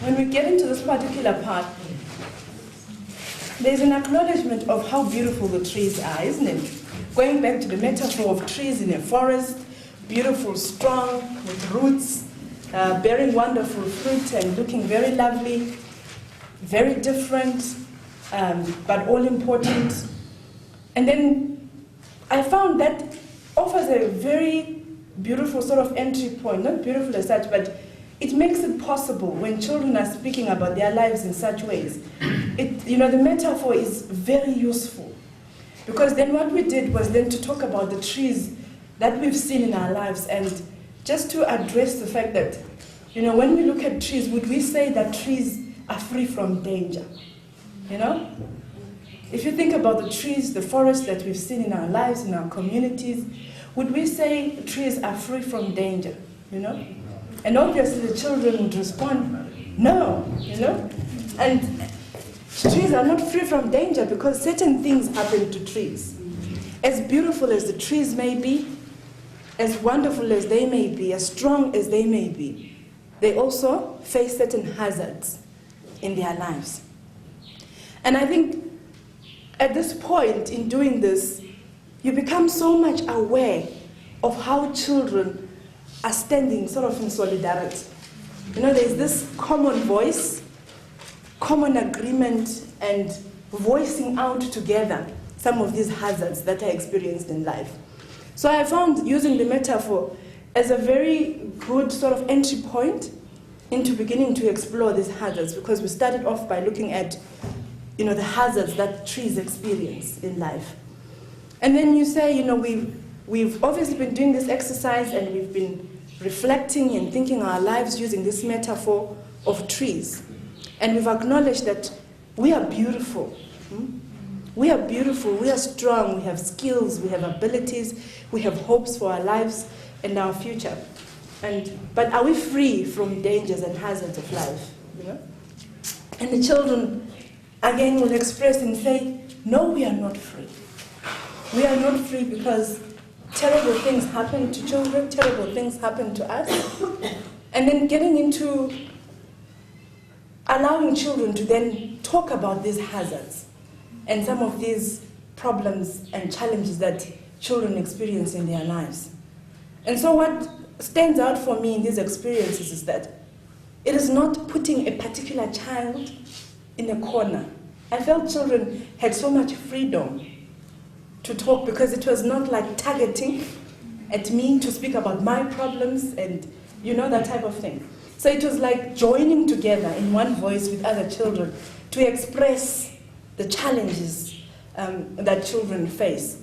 when we get into this particular part, there's an acknowledgement of how beautiful the trees are, isn't it? Going back to the metaphor of trees in a forest, beautiful, strong, with roots, bearing wonderful fruit and looking very lovely, very different, but all important. And then I found that offers a very beautiful sort of entry point, not beautiful as such, but it makes it possible when children are speaking about their lives in such ways. The metaphor is very useful, because then what we did was then to talk about the trees that we've seen in our lives, and just to address the fact that, when we look at trees, would we say that trees are free from danger? If you think about the trees, the forests that we've seen in our lives, in our communities, would we say trees are free from danger? And obviously the children would respond, no, And trees are not free from danger because certain things happen to trees. As beautiful as the trees may be, as wonderful as they may be, as strong as they may be, they also face certain hazards in their lives. And I think at this point in doing this, you become so much aware of how children are standing sort of in solidarity. There's this common voice, common agreement, and voicing out together some of these hazards that are experienced in life. So I found using the metaphor as a very good sort of entry point into beginning to explore these hazards, because we started off by looking at the hazards that trees experience in life. And then you say, we've obviously been doing this exercise and we've been reflecting and thinking our lives using this metaphor of trees. And we've acknowledged that we are beautiful. We are beautiful, we are strong, we have skills, we have abilities, we have hopes for our lives and our future. But are we free from dangers and hazards of life? And the children, again, will express and say, no, we are not free. We are not free because terrible things happen to children, terrible things happen to us. And then getting into allowing children to then talk about these hazards and some of these problems and challenges that children experience in their lives. And so what stands out for me in these experiences is that it is not putting a particular child in a corner. I felt children had so much freedom to talk because it was not like targeting at me to speak about my problems and that type of thing. So it was like joining together in one voice with other children to express the challenges that children face.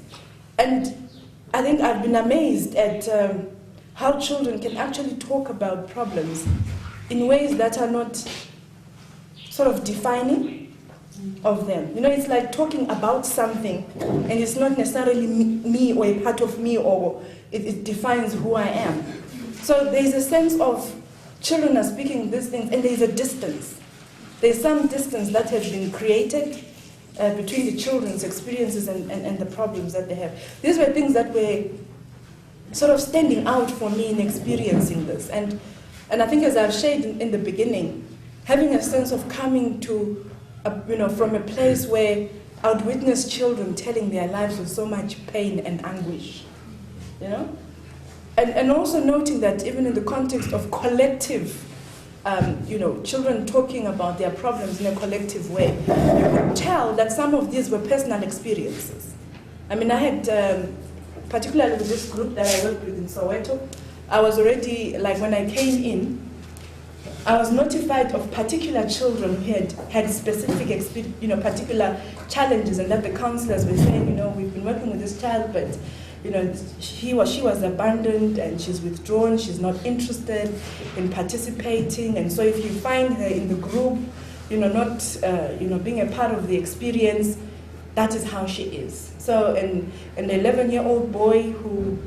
And I think I've been amazed at how children can actually talk about problems in ways that are not sort of defining of them. It's like talking about something and it's not necessarily me or a part of me, or it defines who I am. So there's a sense of children are speaking these things and there's a distance. There's some distance that has been created between the children's experiences and the problems that they have. These were things that were sort of standing out for me in experiencing this. And I think, as I've shared in the beginning, having a sense of coming to, from a place where I would witness children telling their lives with so much pain and anguish, And also noting that even in the context of collective, children talking about their problems in a collective way, you could tell that some of these were personal experiences. I had, particularly with this group that I worked with in Soweto, I was already, when I came in, I was notified of particular children who had specific, particular challenges, and that the counselors were saying, we've been working with this child, but she was abandoned and she's withdrawn, she's not interested in participating, and so if you find her in the group, not being a part of the experience, that is how she is. So an 11-year-old boy who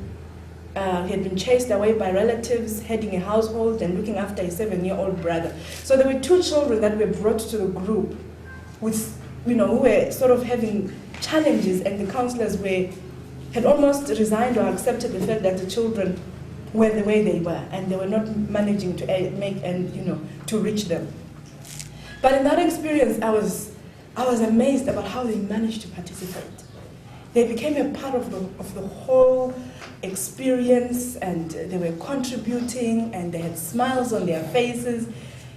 had been chased away by relatives, heading a household and looking after a 7-year-old brother. So there were 2 children that were brought to the group with, who were sort of having challenges, and the counselors had almost resigned or accepted the fact that the children were the way they were, and they were not managing to make and to reach them. But in that experience, I was amazed about how they managed to participate. They became a part of the whole experience, and they were contributing, and they had smiles on their faces.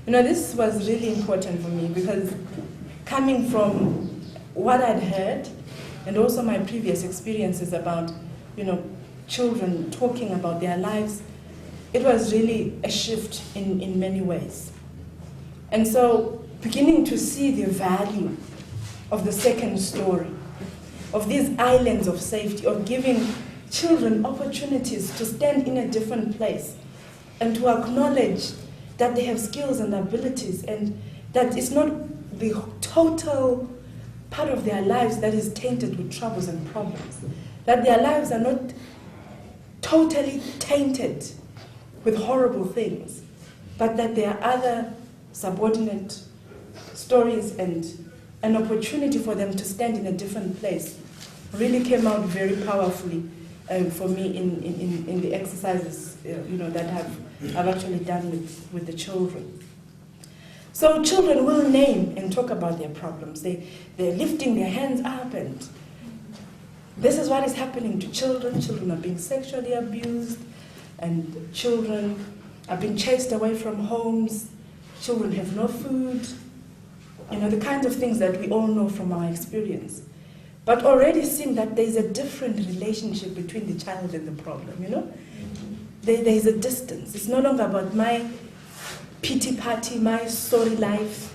You know, this was really important for me, because coming from what I'd heard, and also my previous experiences about, you know, children talking about their lives, it was really a shift in many ways. And so, beginning to see the value of the second story, of these islands of safety, of giving children opportunities to stand in a different place and to acknowledge that they have skills and abilities, and that it's not the total part of their lives that is tainted with troubles and problems, that their lives are not totally tainted with horrible things, but that there are other subordinate stories, and an opportunity for them to stand in a different place really came out very powerfully for me in the exercises you know, that I've actually done with the children. So children will name and talk about their problems. They're lifting their hands up, and this is what is happening to children. Children are being sexually abused, and children are being chased away from homes. Children have no food. You know, the kinds of things that we all know from our experience. But already seeing that there's a different relationship between the child and the problem, you know? There's a distance. It's no longer about my pity party, my sorry life.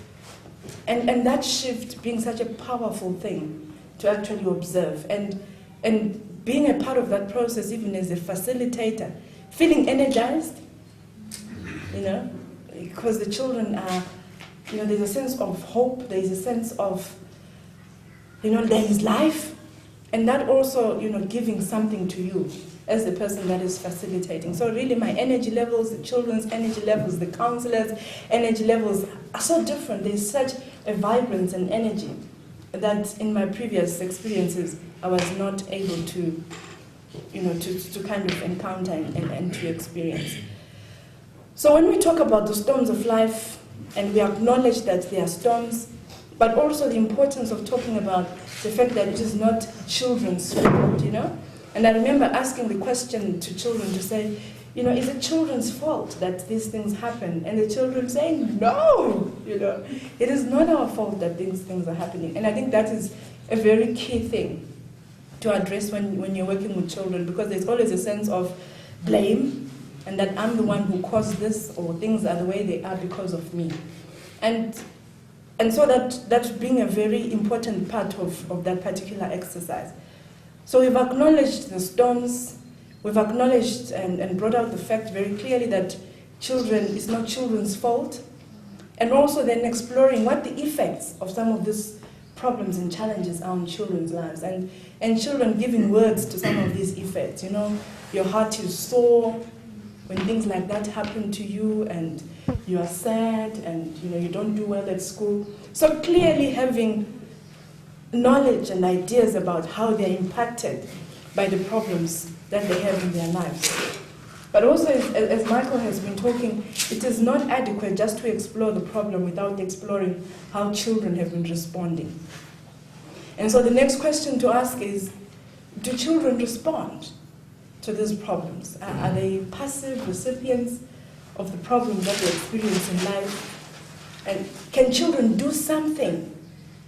And that shift being such a powerful thing to actually observe. And being a part of that process, even as a facilitator, feeling energized, you know, because the children are, you know, there's a sense of hope, there's a sense of, you know, there is life, and that also, you know, giving something to you as the person that is facilitating. So really my energy levels, the children's energy levels, the counselors' energy levels are so different. There's such a vibrance and energy that in my previous experiences I was not able to, you know, to kind of encounter and to experience. So when we talk about the storms of life, and we acknowledge that there are storms, but also the importance of talking about the fact that it is not children's fault, you know? And I remember asking the question to children to say, you know, is it children's fault that these things happen? And the children saying, no, you know, it is not our fault that these things are happening. And I think that is a very key thing to address when you're working with children, because there's always a sense of blame, and that I'm the one who caused this, or things are the way they are because of me. And so that's being a very important part of that particular exercise. So we've acknowledged the storms, we've acknowledged and brought out the fact very clearly that children is not children's fault, and also then exploring what the effects of some of these problems and challenges are on children's lives, and children giving words to some of these effects. You know, your heart is sore when things like that happen to you, and you are sad, and you know, you don't do well at school. So clearly having knowledge and ideas about how they're impacted by the problems that they have in their lives. But also, as Michael has been talking, it is not adequate just to explore the problem without exploring how children have been responding. And so the next question to ask is, do children respond to these problems? Are they passive recipients of the problems that they experience in life? And can children do something?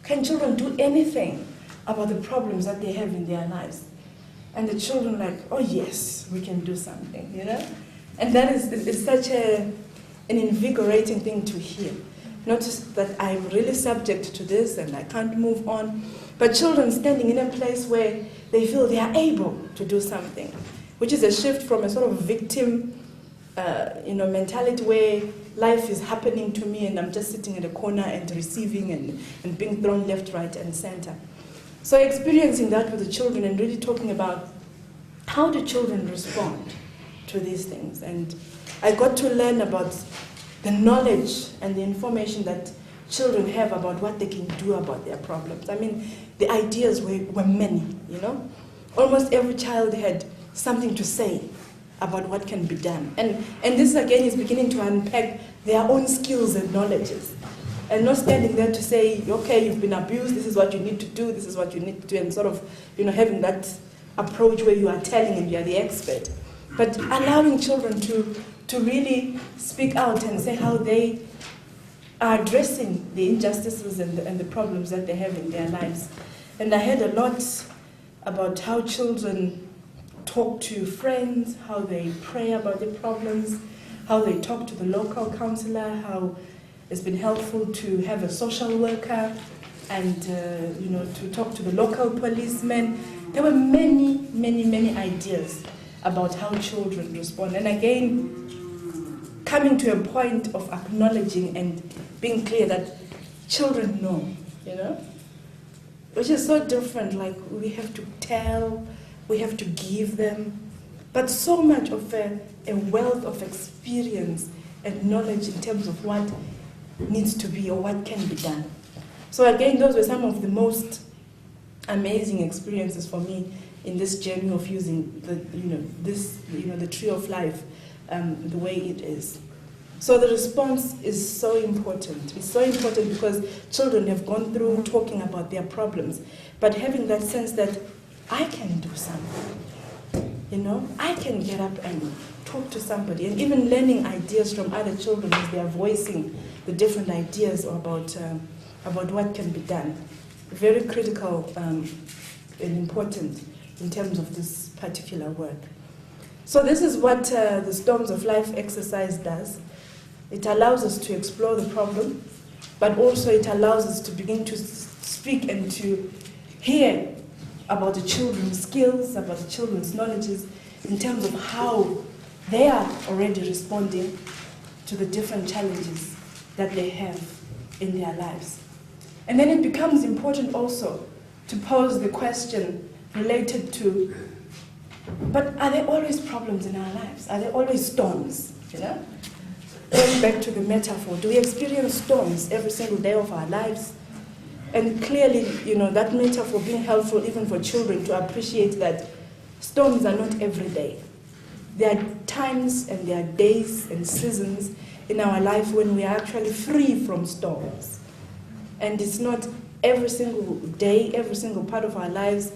Can children do anything about the problems that they have in their lives? And the children like, oh yes, we can do something, you know? And that is such an invigorating thing to hear. Not just that I'm really subject to this and I can't move on, but children standing in a place where they feel they are able to do something, which is a shift from a sort of victim mentality where life is happening to me and I'm just sitting in a corner and receiving and being thrown left, right, and center. So experiencing that with the children and really talking about how do children respond to these things. And I got to learn about the knowledge and the information that children have about what they can do about their problems. I mean, the ideas were many, you know. Almost every child had something to say about what can be done. And this again is beginning to unpack their own skills and knowledges. and not standing there to say, okay, you've been abused, this is what you need to do, this is what you need to do, and sort of, having that approach where you are telling and you are the expert. But allowing children to really speak out and say how they are addressing the injustices and the problems that they have in their lives. And I heard a lot about how children talk to friends, how they pray about their problems, how they talk to the local counselor, how it's been helpful to have a social worker and to talk to the local policeman. There were many, many, many ideas about how children respond. And again, coming to a point of acknowledging and being clear that children know, which is so different. Like, we have to tell, we have to give them, but so much of a wealth of experience and knowledge in terms of what needs to be or what can be done. So again, those were some of the most amazing experiences for me in this journey of using the tree of life the way it is. So the response is so important. It's so important because children have gone through talking about their problems, but having that sense that I can do something. I can get up and talk to somebody, and even learning ideas from other children as they are voicing the different ideas about what can be done. Very critical and important in terms of this particular work. So this is what the Storms of Life exercise does. It allows us to explore the problem, but also it allows us to begin to speak and to hear about the children's skills, about the children's knowledges, in terms of how they are already responding to the different challenges that they have in their lives. And then it becomes important also to pose the question related to, but are there always problems in our lives? Are there always storms? Going back to the metaphor, do we experience storms every single day of our lives? And clearly, that metaphor being helpful even for children to appreciate that storms are not every day. There are times and there are days and seasons in our life when we are actually free from storms. And it's not every single day, every single part of our lives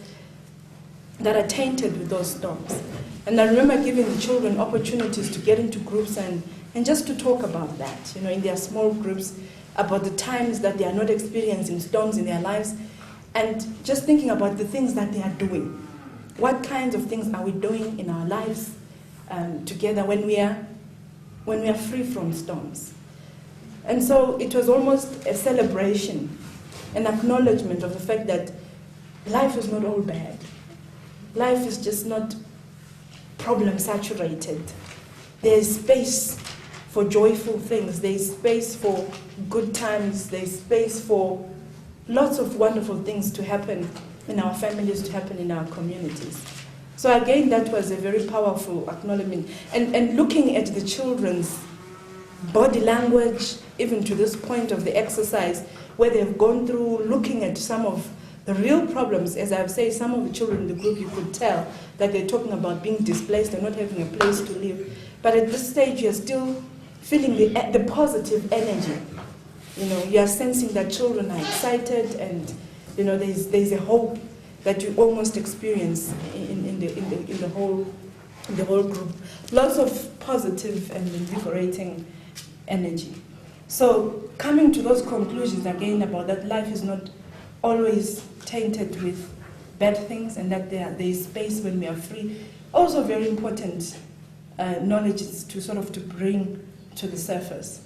that are tainted with those storms. And I remember giving the children opportunities to get into groups and just to talk about that, in their small groups, about the times that they are not experiencing storms in their lives, and just thinking about the things that they are doing. What kinds of things are we doing in our lives together when we are free from storms? And so it was almost a celebration, an acknowledgement of the fact that life is not all bad. Life is just not problem-saturated. There's space for joyful things. There's space for good times. There's space for lots of wonderful things to happen in our families, to happen in our communities. So again, that was a very powerful acknowledgement. And looking at the children's body language, even to this point of the exercise, where they've gone through looking at some of the real problems. As I've said, some of the children in the group, you could tell that they're talking about being displaced and not having a place to live. But at this stage, you're still feeling the positive energy. You are sensing that children are excited, and there's a hope that you almost experience in the whole group. Lots of positive and invigorating energy. So coming to those conclusions again about that life is not always tainted with bad things, and that there is space when we are free. Also very important knowledge is to bring to the surface.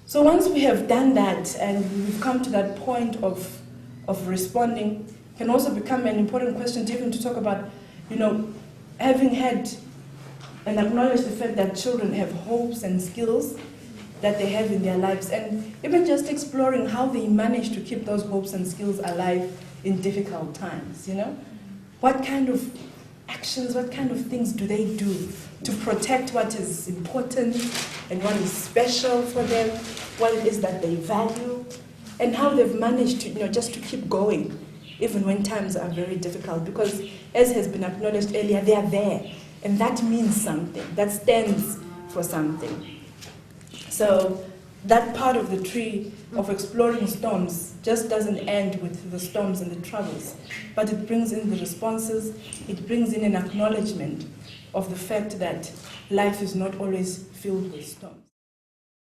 So once we have done that and we've come to that point of responding, it can also become an important question to even to talk about, having had and acknowledge the fact that children have hopes and skills that they have in their lives, and even just exploring how they manage to keep those hopes and skills alive in difficult times, What kind of actions, what kind of things do they do to protect what is important and what is special for them, what it is that they value, and how they've managed to, just to keep going, even when times are very difficult. Because, as has been acknowledged earlier, they are there, and that means something, that stands for something. So that part of the tree of exploring storms just doesn't end with the storms and the troubles, but it brings in the responses, it brings in an acknowledgement of the fact that life is not always filled with storms.